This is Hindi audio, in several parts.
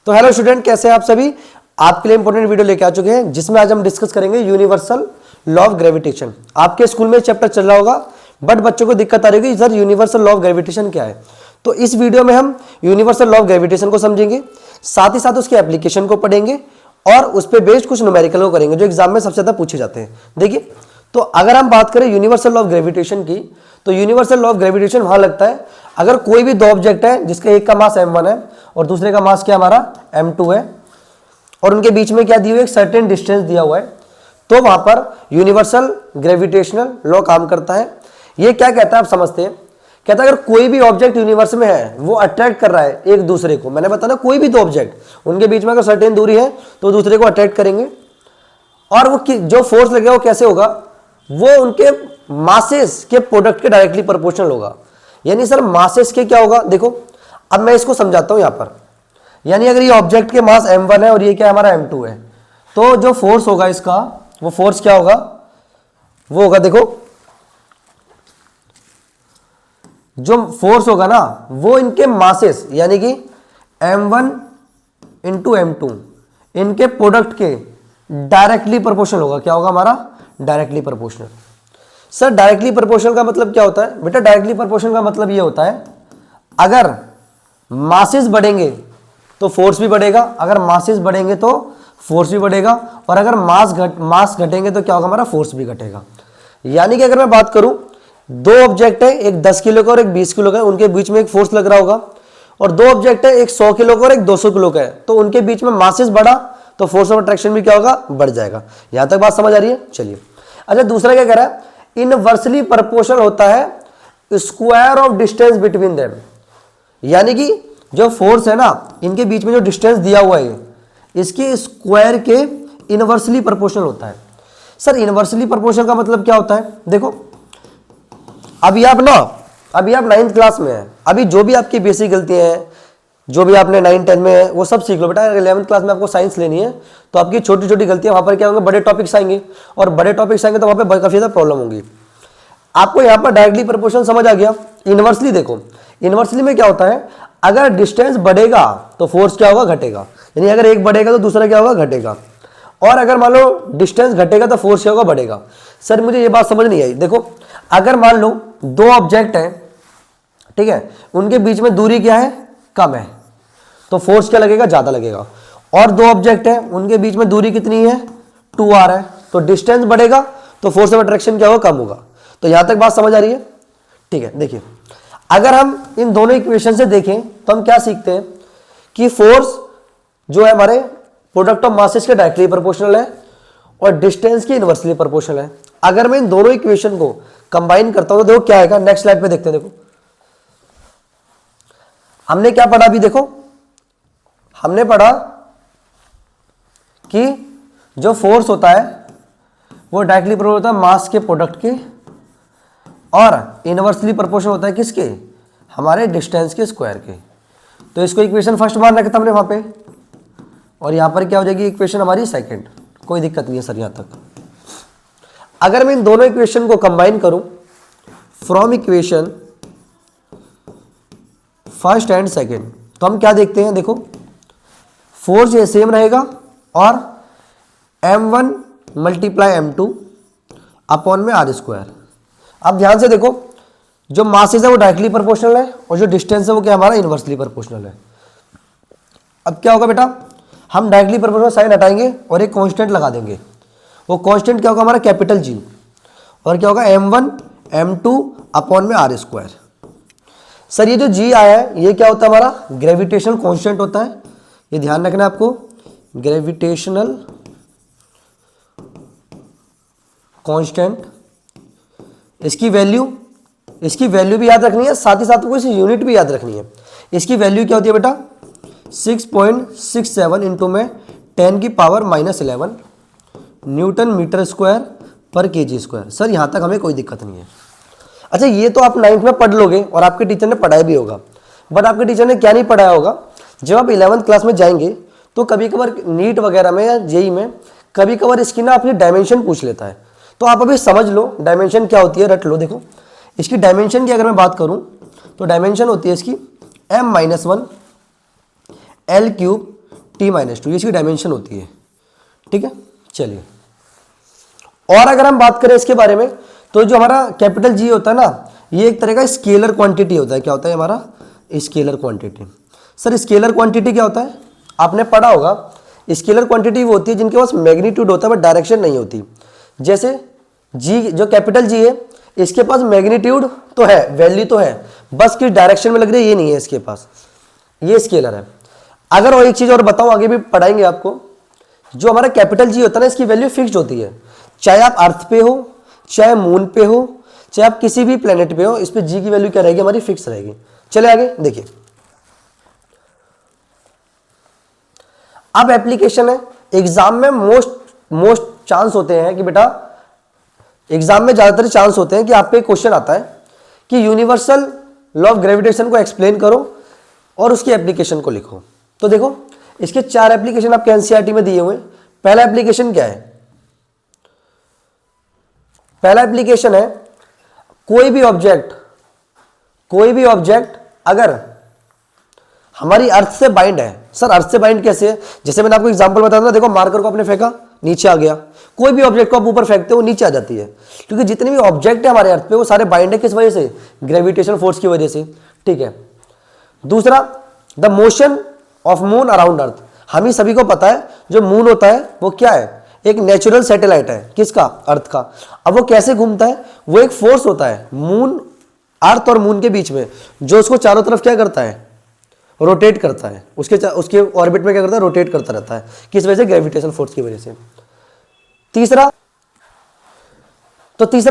तो हेलो स्टूडेंट, कैसे हैं आप सभी। आपके लिए इंपॉर्टेंट वीडियो लेके आ चुके हैं जिसमें आज हम डिस्कस करेंगे यूनिवर्सल लॉ ऑफ ग्रेविटेशन। आपके स्कूल में चैप्टर चल रहा होगा बट बच्चों को दिक्कत आ रही होगी sir universal law of gravitation क्या है। तो इस वीडियो में हम यूनिवर्सल लॉ ऑफ ग्रेविटेशन को समझेंगे, साथ ही साथ उसके एप्लीकेशन को पढ़ेंगे और उस पर बेस्ड कुछ न्यूमेरिकल को करेंगे जो एग्जाम में सबसे ज्यादा पूछे जाते हैं। देखिए, तो अगर हम बात करें यूनिवर्सल लॉ ऑफ ग्रेविटेशन की, तो यूनिवर्सल लॉ ऑफ ग्रेविटेशन वहां लगता है अगर कोई भी दो ऑब्जेक्ट है जिसका एक का मास m1 है और दूसरे का मास क्या हमारा m2 है और उनके बीच में क्या दिया हुआ है, एक सर्टेन डिस्टेंस दिया हुआ है, तो वहां पर यूनिवर्सल ग्रेविटेशनल लॉ काम करता है। ये क्या कहता है आप समझते हैं, कहता है अगर कोई भी ऑब्जेक्ट यूनिवर्स में है वो अट्रैक्ट कर रहा है एक दूसरे को, मैंने बताया कोई भी दो ऑब्जेक्ट उनके बीच में अगर सर्टेन दूरी है तो दूसरे को अट्रैक्ट करेंगे और वो जो फोर्स लगेगा वो कैसे होगा, वो उनके मासेस के प्रोडक्ट के डायरेक्टली प्रोपोर्शनल होगा। यानी सर मासेस के क्या होगा, देखो अब मैं इसको समझाता हूं यहां पर। यानी अगर ये ऑब्जेक्ट के मास m1 है और ये क्या हमारा m2 है, तो जो फोर्स होगा इसका, वो फोर्स क्या होगा, वो होगा, देखो जो फोर्स होगा ना वो इनके मासेस यानी कि m1 इंटू m2 इनके प्रोडक्ट के डायरेक्टली प्रोपोर्शनल होगा। क्या होगा हमारा, directly proportional. Sir directly proportional का मतलब क्या होता है बेटा, डायरेक्टली प्रोपोर्शनल का मतलब ये होता है अगर मासेस बढ़ेंगे तो फोर्स भी बढ़ेगा, अगर मासेस बढ़ेंगे तो फोर्स भी बढ़ेगा, और अगर मास घटेंगे तो क्या होगा हमारा, फोर्स भी घटेगा। यानी कि अगर मैं बात करूं दो ऑब्जेक्ट है, एक 10 किलो का और एक 20 किलो का, उनके बीच में एक फोर्स लग रहा होगा, और दो ऑब्जेक्ट है, एक 100 किलो का और एक 200 किलो का है, तो उनके बीच में मासेस बढ़ा तो फोर्स ऑफ अट्रैक्शन भी क्या होगा, बढ़ जाएगा। यहां तक बात समझ आ रही है। चलिए, अच्छा दूसरा क्या कह रहा है, इनवर्सली प्रोपोर्शनल होता है square of distance between them. यानी कि जो फोर्स है ना इनके बीच में जो डिस्टेंस दिया हुआ है इसके स्क्वायर के इनवर्सली प्रोपोर्शनल होता है। सर इनवर्सली प्रोपोर्शनल का मतलब क्या होता है, देखो अभी आप 9th क्लास में है, अभी जो भी आपकी बेसिक गलतियां हैं, जो भी आपने 9, 10 में है वो सब सीख लो बेटा। 11th क्लास में आपको साइंस लेनी है तो आपकी छोटी छोटी गलतियां, वहां पर क्या होंगे, बड़े टॉपिक्स आएंगे और बड़े टॉपिक्स आएंगे तो वहां पर काफी ज्यादा प्रॉब्लम होंगी। आपको यहां पर डायरेक्टली प्रोपोर्शनल समझ आ गया। इनवर्सली देखो, इनवर्सली में क्या होता है, अगर डिस्टेंस बढ़ेगा तो फोर्स क्या होगा, घटेगा। यानी अगर एक बढ़ेगा तो दूसरा क्या होगा, घटेगा, और अगर मान लो डिस्टेंस घटेगा तो फोर्स क्या होगा, बढ़ेगा। सर मुझे ये बात समझ नहीं आई। देखो अगर मान लो दो ऑब्जेक्ट है, ठीक है, उनके बीच में दूरी क्या है, कम है, तो फोर्स क्या लगेगा, ज्यादा लगेगा। और दो ऑब्जेक्ट है उनके बीच में दूरी कितनी है, 2r है, तो डिस्टेंस बढ़ेगा तो फोर्स ऑफ अट्रैक्शन क्या होगा, कम होगा। तो यहां तक बात समझ आ रही है। ठीक है, देखिए अगर हम इन दोनों इक्वेशन से देखें तो हम क्या सीखते हैं कि फोर्स जो है हमारे प्रोडक्ट ऑफ मासेस के डायरेक्टली प्रोपोर्शनल है और डिस्टेंस की इनवर्सली प्रोपोर्शनल है। अगर मैं इन दोनों इक्वेशन को कंबाइन करता हूं तो देखो क्या आएगा, नेक्स्ट स्लाइड पे देखते हैं। देखो हमने क्या पढ़ा, अभी देखो हमने पढ़ा कि जो फोर्स होता है वो डायरेक्टली प्रोपोर्शनल होता है मास के प्रोडक्ट के और इनवर्सली प्रोपोर्शनल होता है किसके, हमारे डिस्टेंस के स्क्वायर के। तो इसको इक्वेशन फर्स्ट मान रखा था हमने वहां पे, और यहां पर क्या हो जाएगी इक्वेशन हमारी सेकंड। कोई दिक्कत नहीं है सर यहां तक। अगर मैं इन दोनों इक्वेशन को कंबाइन करूं from equation first and second, तो हम क्या देखते हैं, देखो फोर्स ये सेम रहेगा और m1 मल्टीप्लाई m2 अपॉन में r²। अब ध्यान से देखो जो मासेस है वो डायरेक्टली प्रोपोर्शनल है और जो डिस्टेंस है वो क्या हमारा इनवर्सली प्रोपोर्शनल है। अब क्या होगा बेटा, हम डायरेक्टली प्रोपोर्शनल साइन हटाएंगे और एक कांस्टेंट लगा देंगे। वो कांस्टेंट क्या होगा हमारा, कैपिटल G, और क्या होगा m1 m2 अपॉन में r²। सर ये जो G आया है ये क्या होता है हमारा, ग्रेविटेशनल कांस्टेंट होता है, ये ध्यान रखना है आपको, ग्रेविटेशनल कांस्टेंट। इसकी वैल्यू भी याद रखनी है, साथ ही साथ को इसकी यूनिट भी याद रखनी है। इसकी वैल्यू क्या होती है बेटा, 6.67 इंटू में 10⁻⁻11 न्यूटन मीटर स्क्वायर पर kg स्क्वायर। सर यहां तक हमें कोई दिक्कत नहीं है। अच्छा ये तो आप 9th में पढ़ लोगे और आपके टीचर ने पढ़ाया भी होगा, बट आपके टीचर ने क्या नहीं पढ़ाया होगा, जब आप 11th क्लास में जाएंगे तो कभी कभार नीट वगैरह में या जेई में कभी कभार इसकी ना अपनी डायमेंशन पूछ लेता है। तो आप अभी समझ लो डायमेंशन क्या होती है, रट लो। देखो इसकी डायमेंशन की अगर मैं बात करूं तो डायमेंशन होती है इसकी m-1 L³ T-2 ये इसकी डायमेंशन होती है। ठीक है, चलिए और अगर हम बात करें इसके बारे में तो जो हमारा कैपिटल G होता है ना, ये एक तरह का स्केलर क्वांटिटी होता है। क्या होता है हमारा scalar quantity. Sir scalar quantity क्या होता है, आपने पढ़ा होगा, स्केलर क्वांटिटी वो होती है जिनके पास मैग्नीट्यूड होता है बट डायरेक्शन नहीं होती। जैसे G, जो कैपिटल G है, इसके पास मैग्नीट्यूड तो है, वैल्यू तो है, बस किस डायरेक्शन में लग रही है ये नहीं है इसके पास, ये स्केलर है। अगर और एक चीज और बताऊं, आगे भी पढ़ाएंगे आपको, जो हमारा कैपिटल G होता है ना, इसकी वैल्यू फिक्स्ड होती है। चाहे आप अर्थ पे हो, चाहे मून पे हो, चाहे आप किसी भी प्लेनेट पे हो, इस पे G की वैल्यू क्या रहेगी, हमारी फिक्स रहेगी। चले आगे देखिए, अब एप्लीकेशन है। एग्जाम में मोस्ट चांस होते हैं कि बेटा, एग्जाम में ज्यादातर चांस होते हैं कि आप पे क्वेश्चन आता है कि यूनिवर्सल लॉ ऑफ ग्रेविटेशन को एक्सप्लेन करो और उसकी एप्लीकेशन को लिखो। तो देखो इसके 4 एप्लीकेशन आपके एनसीईआरटी में दिए हुए हैं। पहला एप्लीकेशन क्या है, पहला एप्लीकेशन है कोई भी ऑब्जेक्ट अगर हमारी अर्थ से बाइंड है। सर अर्थ से बाइंड कैसे है, जैसे मैंने आपको एग्जांपल बताया था, देखो मार्कर को आपने फेंका, नीचे आ गया। कोई भी ऑब्जेक्ट को आप ऊपर फेंकते हो वो नीचे आ जाती है, क्योंकि जितने भी ऑब्जेक्ट है हमारे अर्थ पे वो सारे बाइंड है किस वजह से, ग्रेविटेशन फोर्स की वजह से। ठीक है, दूसरा the motion of moon around earth. हम ही सभी को पता है जो मून होता है वो क्या है, एक नेचुरल सैटेलाइट है, किसका, अर्थ का। अब वो कैसे घूमता है, वो एक फोर्स होता है मून, अर्थ और मून के बीच में, जो उसको चारों तरफ क्या करता है, रोटेट करता है। उसके ऑर्बिट में क्या करता है, रोटेट करता रहता है, किस वजह से, ग्रेविटेशन फोर्स की वजह से। तीसरा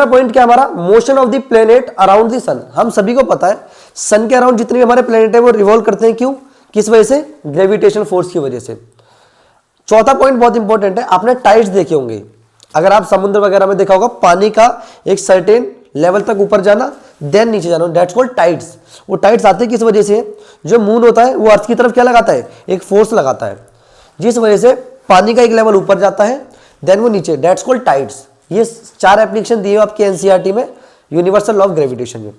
पॉइंट क्या हमारा, motion of the planet around the sun. हम सभी को पता है सन के अराउंड जितने भी हमारे प्लेनेट है वो रिवॉल्व करते हैं, क्यों, किस वजह से, ग्रेविटेशन फोर्स की वजह से। चौथा पॉइंट बहुत इंपॉर्टेंट है, आपने टाइड्स देखे होंगे, अगर आप समुद्र वगैरह में देखा होगा, पानी का एक सर्टेन लेवल तक ऊपर जाना देन नीचे जाना, दैट्स कॉल्ड टाइड्स। वो टाइड्स आते हैं किस वजह से, जो मून होता है वो अर्थ की तरफ क्या लगाता है, एक फोर्स लगाता है, जिस वजह से पानी का एक लेवल ऊपर जाता है देन वो नीचे, दैट्स कॉल्ड टाइड्स। ये 4 एप्लीकेशन दिए आपके एनसीईआरटी में यूनिवर्सल लॉ ऑफ ग्रेविटेशन में।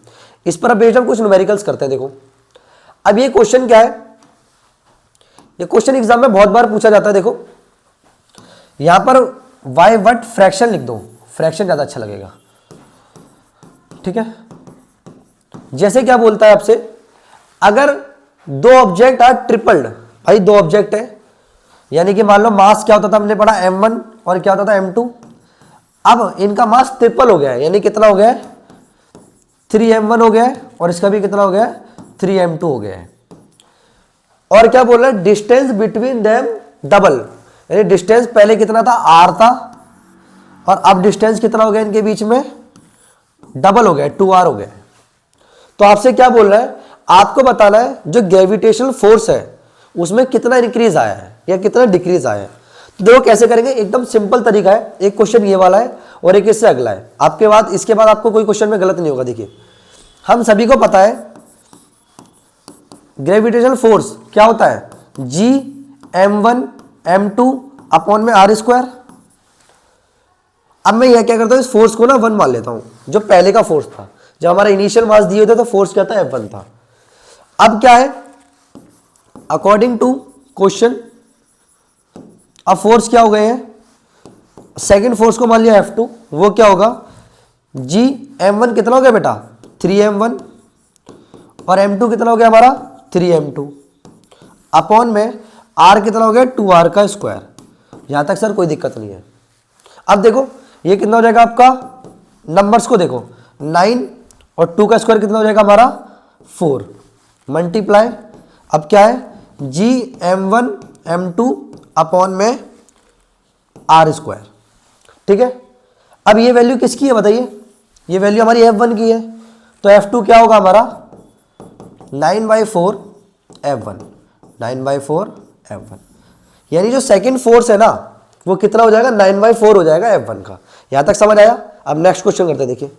इस पर अब बेस्ड हम कुछ न्यूमेरिकल्स करते हैं। देखो अब ये क्वेश्चन क्या है, ये क्वेश्चन एग्जाम में बहुत बार पूछा जाता है। देखो यहां पर वाई वट फ्रैक्शन लिख दो, फ्रैक्शन ज्यादा अच्छा लगेगा। ठीक है, जैसे क्या बोलता है आपसे, अगर 2 ऑब्जेक्ट आर ट्रिपल्ड, भाई 2 ऑब्जेक्ट है, यानी कि मान लो मास क्या होता था, हमने पढ़ा m1 और क्या होता था m2। अब इनका मास ट्रिपल हो गया है, यानी कितना हो गया है, 3m1 हो गया है, और इसका भी कितना हो गया है, 3m2 हो गया है। और क्या बोल रहा है, डिस्टेंस बिटवीन देम डबल, यानी डिस्टेंस पहले कितना था, r था, और अब डिस्टेंस कितना हो गया इनके बीच में, डबल हो गया, 2r हो गया। तो आपसे क्या बोल रहा है, आपको बताना है जो ग्रेविटेशनल फोर्स है उसमें कितना इंक्रीज आया है या कितना डिक्रीज आया है। तो देखो कैसे करेंगे, एकदम सिंपल तरीका है। एक क्वेश्चन ये वाला है और एक इससे अगला है, आपके बाद इसके बाद आपको कोई क्वेश्चन में गलत नहीं होगा। देखिए हम सभी को पता है ग्रेविटेशनल फोर्स क्या होता है, G m1 m2 अपॉन में r²। अब मैं यह क्या करता हूं, इस फोर्स को ना 1 मान लेता हूं, जो पहले का फोर्स था। जब हमारा इनिशियल मास दिए थे तो फोर्स क्या था, F1 था। अब क्या है, अकॉर्डिंग टू क्वेश्चन अब फोर्स क्या हो गए हैं, सेकंड फोर्स को मान लिया F2, वो क्या होगा, G m1 कितना हो गया बेटा, 3m1, और m2 कितना हो गया हमारा, 3m2, अपॉन में r कितना हो गया, 2r का स्क्वायर। यहां तक सर कोई दिक्कत नहीं है। अब देखो ये कितना हो जाएगा आपका, नंबर्स को देखो, 9 और 2 का स्क्वायर कितना हो जाएगा हमारा, 4, मल्टीप्लाई, अब क्या है, G m1 m2 अपॉन में r²। ठीक है, अब ये वैल्यू किसकी है बताइए, ये वैल्यू हमारी F1 की है, तो F2 क्या होगा हमारा, 9/4 F1, 9/4 F1, यानी जो सेकंड फोर्स है ना वो कितना हो जाएगा, 9/4 हो जाएगा F1 का। यहां तक समझ आया। अब नेक्स्ट क्वेश्चन करते हैं। देखिए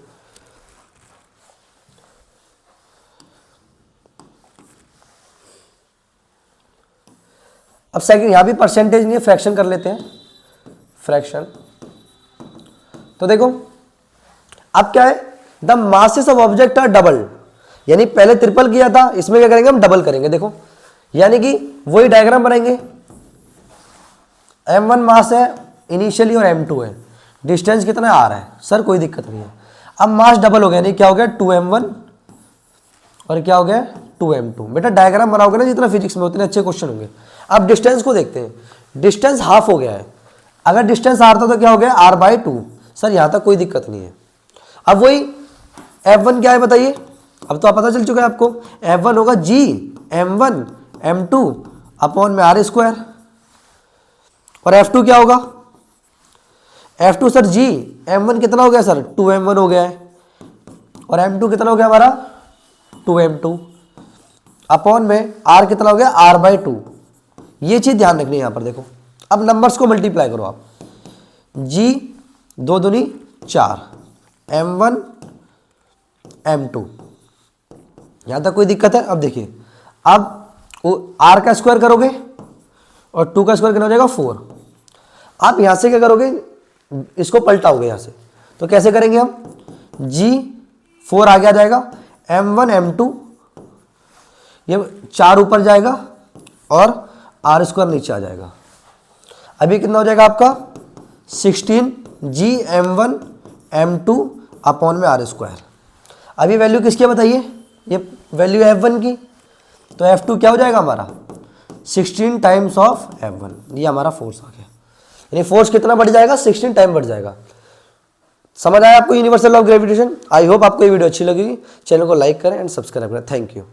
अब सेकंड, यहां भी परसेंटेज नहीं है, फ्रैक्शन कर लेते हैं, फ्रैक्शन। तो देखो अब क्या है, the masses of object are double, यानी पहले ट्रिपल किया था, इसमें क्या करेंगे हम, डबल करेंगे। देखो यानी कि वही डायग्राम बनाएंगे, m1 मास है इनिशियली और m2 है, डिस्टेंस कितना r है सर, कोई दिक्कत नहीं है। अब मास डबल हो गया, नहीं क्या हो गया 2m1 और क्या हो गया 2m2। बेटा डायग्राम बनाओगे ना जितना फिजिक्स में उतने अच्छे क्वेश्चन होंगे। अब डिस्टेंस को देखते हैं, डिस्टेंस हाफ हो गया है, अगर डिस्टेंस r था तो क्या हो गया r/2। सर यहाँ तक कोई दिक्कत नहीं है। अब वही f1 क्या है बताइए, अब तो आप पता चल चुका है आपको, f1 होगा g m1 m2 अपॉन में r स्क्वायर, और f2 क्या होगा, f2 सर g m1 कितना हो गया सर 2m1 हो गया है, और m2 कितना हो गया हमारा 2m2 अपॉन में r कितना हो गया r/2। ये चीज ध्यान रखनी है यहाँ पर। देखो अब नंबर्स को मल्टीप्लाई करो आप, g 2 दूनी 4 m1 m2, यहाँ तक कोई दिक्कत है। अब देखिए अब r का स्क्वायर करोगे और 2 का स्क्वायर कितना हो जाएगा 4। आप यहाँ से क्या करोगे, इसको पलटाओगे यहाँ से, तो कैसे करेंगे हम, g 4 आगे आ जाएगा, m1 m2 ये 4 ऊपर जाएगा और r स्क्वायर नीचे आ जाएगा। अभी कितना हो जाएगा आपका 16 g m1 m2 अपॉन में r स्क्वायर। अभी वैल्यू किसकी बताइए, ये वैल्यू f1 की, तो f2 क्या हो जाएगा हमारा 16 टाइम्स ऑफ f1, ये हमारा फोर्स आ गया। यानी फोर्स कितना बढ़ जाएगा 16 टाइम बढ़ जाएगा। समझ आया आपको universal law of gravitation. I hope आपको ये वीडियो अच्छी लगेगी। चैनल को लाइक करें एंड सब्सक्राइब करें। Thank you.